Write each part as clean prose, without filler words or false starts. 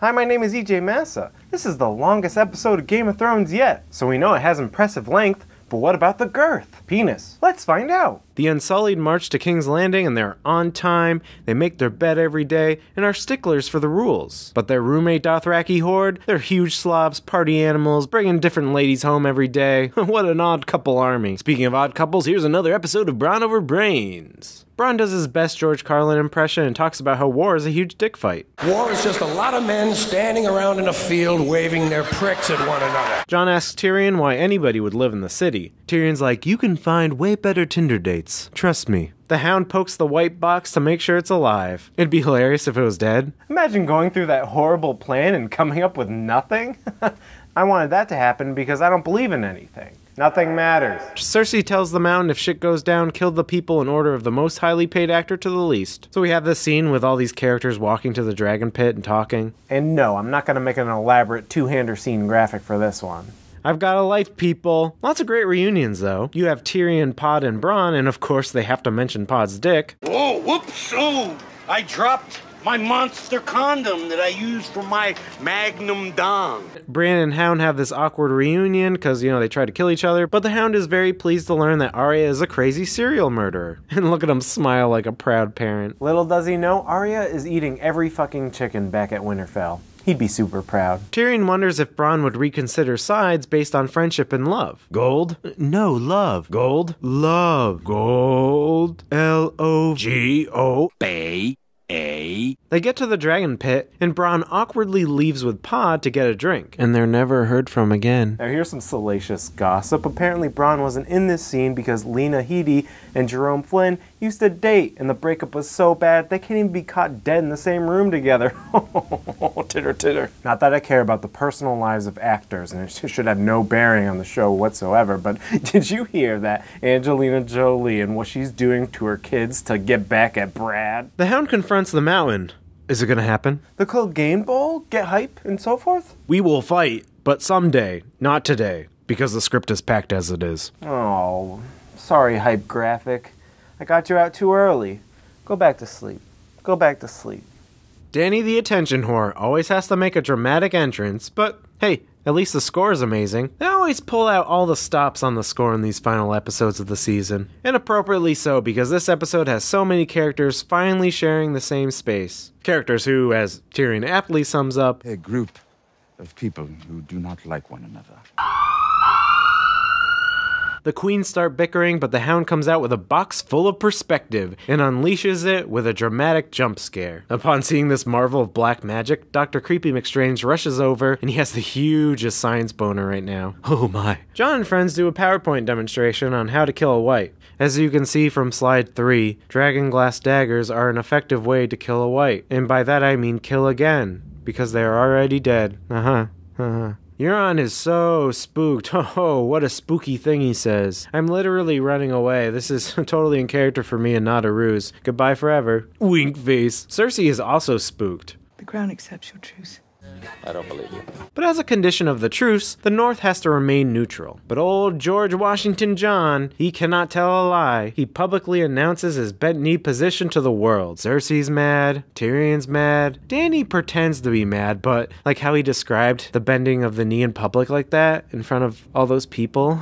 Hi, my name is EJ Massa. This is the longest episode of Game of Thrones yet, so we know it has impressive length, but what about the girth? Penis. Let's find out. The Unsullied march to King's Landing and they're on time, they make their bed every day, and are sticklers for the rules. But their roommate Dothraki horde, they're huge slobs, party animals, bringing different ladies home every day. What an odd couple army. Speaking of odd couples, here's another episode of Bronn over Brains. Bronn does his best George Carlin impression and talks about how war is a huge dick fight. War is just a lot of men standing around in a field waving their pricks at one another. Jon asks Tyrion why anybody would live in the city. Tyrion's like, you can find way better Tinder dates. Trust me. The Hound pokes the white box to make sure it's alive. It'd be hilarious if it was dead. Imagine going through that horrible plan and coming up with nothing. I wanted that to happen because I don't believe in anything. Nothing matters. Cersei tells the Mountain if shit goes down, kill the people in order of the most highly paid actor to the least. So we have this scene with all these characters walking to the dragon pit and talking. And no, I'm not going to make an elaborate two-hander scene graphic for this one. I've got a life, people. Lots of great reunions, though. You have Tyrion, Pod, and Bronn, and of course they have to mention Pod's dick. Oh, whoops! Oh, I dropped my monster condom that I used for my Magnum Dong. Bran and Hound have this awkward reunion because, they try to kill each other, but the Hound is very pleased to learn that Arya is a crazy serial murderer. And look at him smile like a proud parent. Little does he know, Arya is eating every fucking chicken back at Winterfell. He'd be super proud. Tyrion wonders if Bronn would reconsider sides based on friendship and love. Gold? No, love. Gold? Love. Gold. L-O-G-O. B-A. They get to the dragon pit, and Bronn awkwardly leaves with Pod to get a drink. And they're never heard from again. Now here's some salacious gossip. Apparently Bronn wasn't in this scene because Lena Headey and Jerome Flynn used to date, and the breakup was so bad they can't even be caught dead in the same room together. Titter titter. Not that I care about the personal lives of actors, and it should have no bearing on the show whatsoever, but did you hear that Angelina Jolie and what she's doing to her kids to get back at Brad? The Hound confronts the Mountain. Is it gonna happen? The Clegane Bowl? Get hype and so forth? We will fight, but someday, not today, because the script is packed as it is. Oh, sorry, hype graphic. I got you out too early. Go back to sleep. Go back to sleep. Danny the attention whore always has to make a dramatic entrance, but hey, at least the score is amazing. They always pull out all the stops on the score in these final episodes of the season. And appropriately so, because this episode has so many characters finally sharing the same space. Characters who, as Tyrion aptly sums up, a group of people who do not like one another. The queens start bickering, but the Hound comes out with a box full of perspective and unleashes it with a dramatic jump scare. Upon seeing this marvel of black magic, Dr. Creepy McStrange rushes over, and he has the hugest science boner right now. Oh my. Jon and friends do a PowerPoint demonstration on how to kill a white. As you can see from slide 3, dragon glass daggers are an effective way to kill a white. And by that I mean kill again, because they are already dead. Euron is so spooked. Oh, what a spooky thing he says. I'm literally running away. This is totally in character for me and not a ruse. Goodbye forever. Wink face. Cersei is also spooked. The crown accepts your truce. I don't believe you. But as a condition of the truce, the North has to remain neutral. But old George Washington John, he cannot tell a lie. He publicly announces his bent knee position to the world. Cersei's mad, Tyrion's mad. Dany pretends to be mad, but like how he described the bending of the knee in public like that, in front of all those people.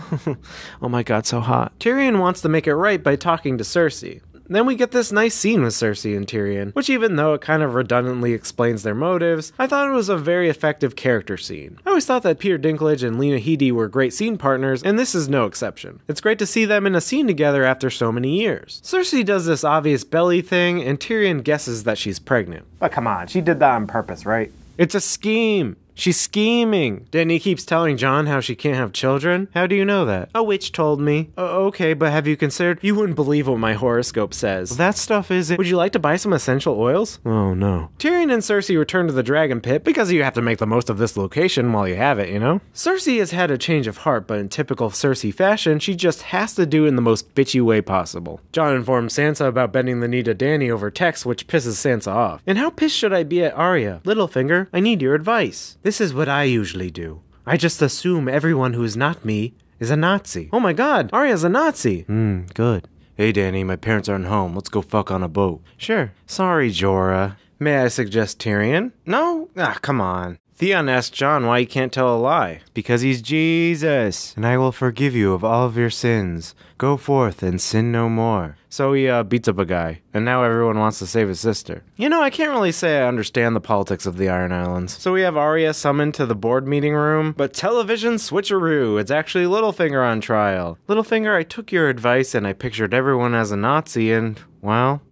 Oh my god, so hot. Tyrion wants to make it right by talking to Cersei. Then we get this nice scene with Cersei and Tyrion, which even though it kind of redundantly explains their motives, I thought it was a very effective character scene. I always thought that Peter Dinklage and Lena Headey were great scene partners, and this is no exception. It's great to see them in a scene together after so many years. Cersei does this obvious belly thing, and Tyrion guesses that she's pregnant. But come on, she did that on purpose, right? It's a scheme. She's scheming. Dany keeps telling Jon how she can't have children. How do you know that? A witch told me. Okay, but have you considered? You wouldn't believe what my horoscope says. Well, that stuff isn't. Would you like to buy some essential oils? Oh no. Tyrion and Cersei return to the dragon pit because you have to make the most of this location while you have it, you know? Cersei has had a change of heart, but in typical Cersei fashion, she just has to do it in the most bitchy way possible. Jon informs Sansa about bending the knee to Dany over text, which pisses Sansa off. And how pissed should I be at Arya? Littlefinger, I need your advice. This is what I usually do. I just assume everyone who is not me is a Nazi. Oh my god, Arya's a Nazi. Good. Hey Dany, my parents aren't home. Let's go fuck on a boat. Sure. Sorry, Jorah. May I suggest Tyrion? No? Ah, come on. Theon asked Jon why he can't tell a lie. Because he's Jesus, and I will forgive you of all of your sins. Go forth and sin no more. So he beats up a guy, and now everyone wants to save his sister. You know, I can't really say I understand the politics of the Iron Islands. So we have Arya summoned to the board meeting room, but television switcheroo, it's actually Littlefinger on trial. Littlefinger, I took your advice and I pictured everyone as a Nazi and, well...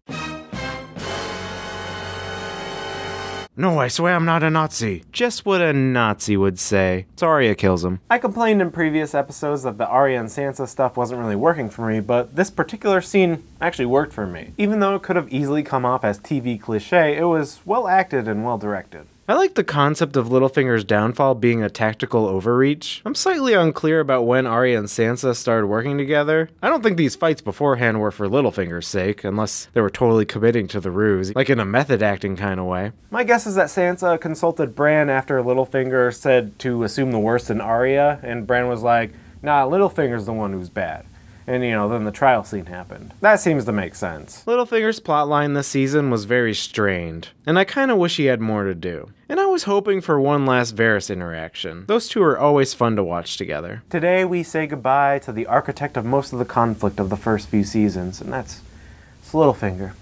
No, I swear I'm not a Nazi. Just what a Nazi would say. So Arya kills him. I complained in previous episodes that the Arya and Sansa stuff wasn't really working for me, but this particular scene actually worked for me. Even though it could have easily come off as TV cliche, it was well acted and well directed. I like the concept of Littlefinger's downfall being a tactical overreach. I'm slightly unclear about when Arya and Sansa started working together. I don't think these fights beforehand were for Littlefinger's sake, unless they were totally committing to the ruse, like in a method acting kind of way. My guess is that Sansa consulted Bran after Littlefinger said to assume the worst in Arya, and Bran was like, nah, Littlefinger's the one who's bad. And, you know, then the trial scene happened. That seems to make sense. Littlefinger's plotline this season was very strained, and I kinda wish he had more to do. And I was hoping for one last Varys interaction. Those two are always fun to watch together. Today we say goodbye to the architect of most of the conflict of the first few seasons, and it's Littlefinger.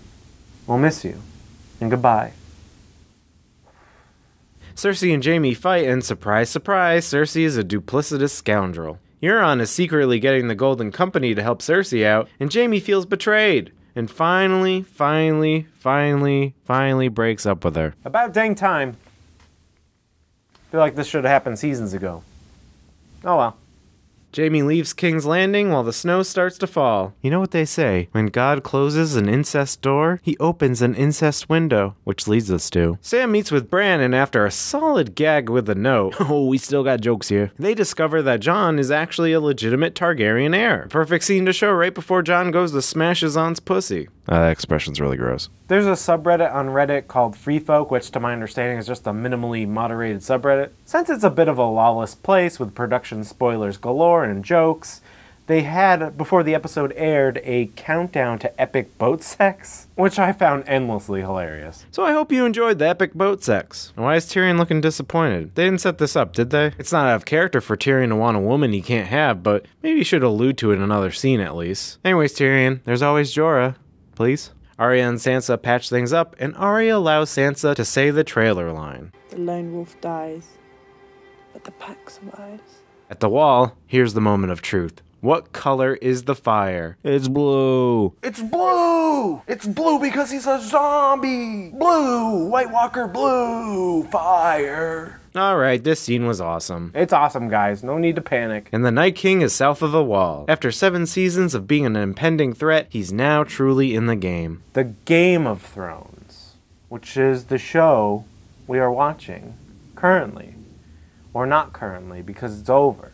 We'll miss you. And goodbye. Cersei and Jaime fight, and surprise, surprise, Cersei is a duplicitous scoundrel. Euron is secretly getting the Golden Company to help Cersei out, and Jaime feels betrayed. And finally breaks up with her. About dang time. Feel like this should have happened seasons ago. Oh well. Jaime leaves King's Landing while the snow starts to fall. You know what they say, when God closes an incest door, he opens an incest window, which leads us to. Sam meets with Bran, and after a solid gag with a note, oh, we still got jokes here, they discover that Jon is actually a legitimate Targaryen heir. Perfect scene to show right before Jon goes to smash Azan's pussy. That expression's really gross. There's a subreddit on Reddit called Free Folk, which to my understanding is just a minimally moderated subreddit. Since it's a bit of a lawless place with production spoilers galore and jokes, they had, before the episode aired, a countdown to epic boat sex, which I found endlessly hilarious. So I hope you enjoyed the epic boat sex. And why is Tyrion looking disappointed? They didn't set this up, did they? It's not out of character for Tyrion to want a woman he can't have, but maybe you should allude to it in another scene at least. Anyways, Tyrion, there's always Jorah. Please? Arya and Sansa patch things up, and Arya allows Sansa to say the trailer line. The lone wolf dies, but the pack survives. At the wall, here's the moment of truth. What color is the fire? It's blue. It's blue! It's blue because he's a zombie! Blue! White Walker blue! Fire! Alright, this scene was awesome. It's awesome, guys. No need to panic. And the Night King is south of the wall. After 7 seasons of being an impending threat, he's now truly in the game. The Game of Thrones, which is the show we are watching currently. Or not currently, because it's over.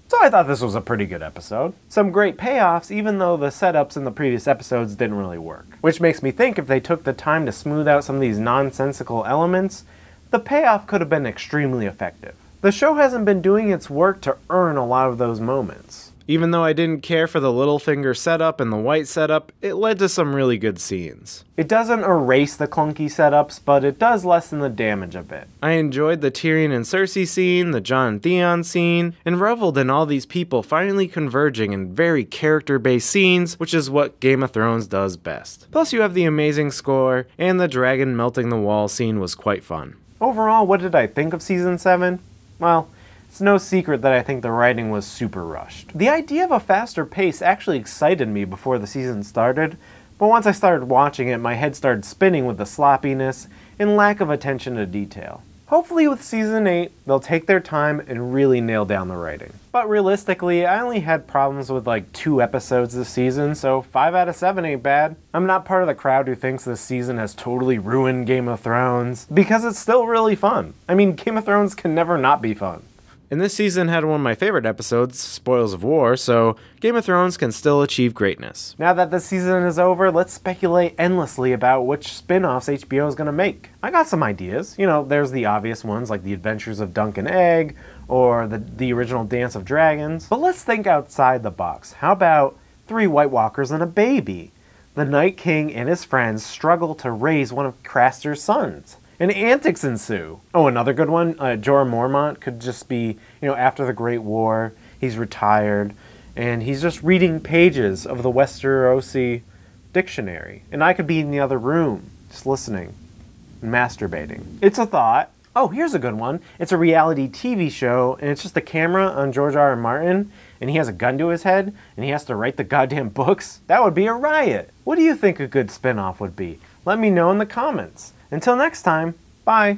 So I thought this was a pretty good episode. Some great payoffs, even though the setups in the previous episodes didn't really work. Which makes me think if they took the time to smooth out some of these nonsensical elements, the payoff could have been extremely effective. The show hasn't been doing its work to earn a lot of those moments. Even though I didn't care for the Littlefinger setup and the White setup, it led to some really good scenes. It doesn't erase the clunky setups, but it does lessen the damage a bit. I enjoyed the Tyrion and Cersei scene, the Jon and Theon scene, and reveled in all these people finally converging in very character-based scenes, which is what Game of Thrones does best. Plus you have the amazing score, and the dragon melting the wall scene was quite fun. Overall, what did I think of Season 7? Well, it's no secret that I think the writing was super rushed. The idea of a faster pace actually excited me before the season started, but once I started watching it, my head started spinning with the sloppiness and lack of attention to detail. Hopefully with Season 8, they'll take their time and really nail down the writing. But realistically, I only had problems with like 2 episodes this season, so 5 out of 7 ain't bad. I'm not part of the crowd who thinks this season has totally ruined Game of Thrones, because it's still really fun. I mean, Game of Thrones can never not be fun. And this season had one of my favorite episodes, Spoils of War, so Game of Thrones can still achieve greatness. Now that the season is over, let's speculate endlessly about which spin-offs HBO is going to make. I got some ideas. You know, there's the obvious ones like The Adventures of Dunk and Egg, or the original Dance of Dragons. But let's think outside the box. How about 3 White Walkers and a baby? The Night King and his friends struggle to raise one of Craster's sons, and antics ensue. Oh, another good one, Jorah Mormont could just be, after the Great War, he's retired, and he's just reading pages of the Westerosi dictionary. And I could be in the other room, just listening and masturbating. It's a thought. Oh, here's a good one. It's a reality TV show, and it's just a camera on George R. R. Martin, and he has a gun to his head, and he has to write the goddamn books. That would be a riot. What do you think a good spin-off would be? Let me know in the comments. Until next time, bye.